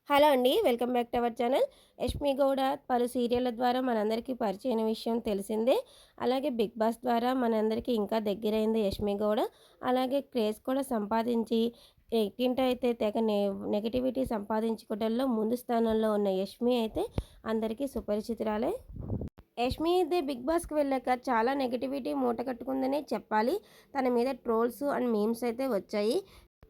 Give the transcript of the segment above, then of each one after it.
Hello అండి. Welcome back to our channel. Yashmi Gowda పలు సీరియళ్ళ ద్వారా మనందరికీ పరిచయమైన విషయం తెలిసిందే. అలాగే 'బిగ్ బాస్' ద్వారా మనందరికీ ఇంకా దగ్గరైంది యష్మి గౌడ. అలాగే క్రేజ్ కూడా సంపాదించి ఎక్కింట అయితే తెగ నెగటివిటీ సంపాదించుకోవడంలో ముందు స్థానంలో ఉన్న యష్మి అయితే అందరికీ సుపరిచితురాలే. యష్మి అయితే 'బిగ్ బాస్'కి వెళ్ళాక చాలా నెగటివిటీ మూటకట్టుకుందనే చెప్పాలి. తన మీద ట్రోల్స్ అండ్ మీమ్స్ అయితే వచ్చాయి.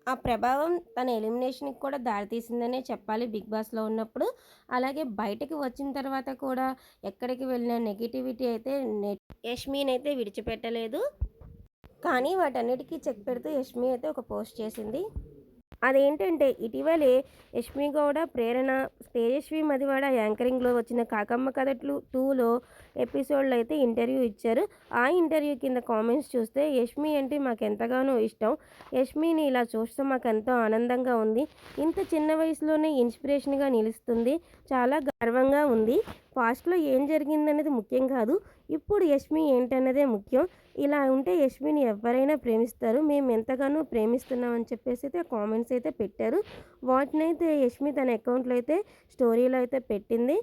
ఆ ప్రభావం తన ఎలిమినేషన్‌కి కూడా దారితీసిందనే చెప్పాలి 'బిగ్ బాస్'లో ఉన్నప్పుడు. అలాగే బయటకి వచ్చిన తర్వాత కూడా ఎక్కడికి వెళ్ళినా నెగటివిటీ అయితే యష్మినైతే విడిచిపెట్టలేదు. కానీ వాటన్నిటికీ చెక్ పెడుతూ యష్మి అయితే ఒక పోస్ట్ చేసింది. అదేంటంటే ఇటీవలే యష్మి గౌడ, ప్రేరణ, తేజస్వి మదివాడ యాంకరింగ్‌లో వచ్చిన 'కాకమ్మ కథ 2లో ఎపిసోడ్‌లో అయితే ఇంటర్వ్యూ ఇచ్చారు. ఆ ఇంటర్వ్యూ కింద కామెంట్స్ చూస్తే యష్మి అంటే మాకెంతగానో ఇష్టం. యష్మిని ఇలా చూస్తే మాకెంతో ఆనందంగా ఉంది. ఇంత చిన్న వయసులోనే ఇన్స్పిరేషన్‌గా నిలుస్తుంది. చాలా గర్వంగా ఉంది. పాస్ట్‌లో ఏం జరిగిందనేది ముఖ్యం కాదు. ఇప్పుడు యష్మి ఏంటన్నదే ముఖ్యం. ఇలా ఉంటే యష్మిని ఎవ్వరైనా ప్రేమిస్తారు. మేము ఎంతగానో ప్రేమిస్తున్నామని చెప్పేసి అయితే కామెంట్స్ అయితే పెట్టారు. వాటినైతే యష్మి తన అకౌంట్‌లో అయితే స్టోరీలో అయితే పెట్టింది.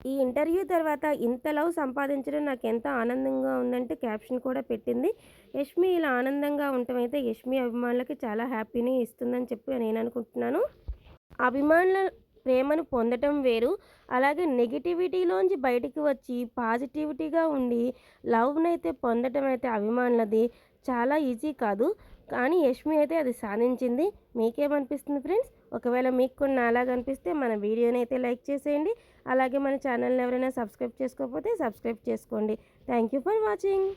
ఈ ఇంటర్వ్యూ తర్వాత ఇంత లవ్ సంపాదించడం నాకెంత ఆనందంగా ఉందంటే క్యాప్షన్ కూడా పెట్టింది. యష్మి ఇలా ఆనందంగా ఉండటం అయితే యష్మి అభిమానులకి చాలా హ్యాపీని ఇస్తుందని చెప్పి నేను అనుకుంటున్నాను. అభిమానుల ప్రేమను పొందటం వేరు. అలాగే నెగటివిటీలోంచి బయటికి వచ్చి పాజిటివిటీగా ఉండి లవ్‌నైతే పొందటం అయితే అభిమానులది చాలా ఈజీ కాదు. కానీ యష్మి అయితే అది సాధించింది. మీకేమనిపిస్తుంది ఫ్రెండ్స్? ఒకవేళ మీకు కూడా నాలాగా అనిపిస్తే మన వీడియోనైతే లైక్ చేసేయండి. అలాగే మన ఛానల్‌ని ఎవరైనా సబ్స్క్రైబ్ చేసుకోకపోతే సబ్స్క్రైబ్ చేసుకోండి. Thank you for watching.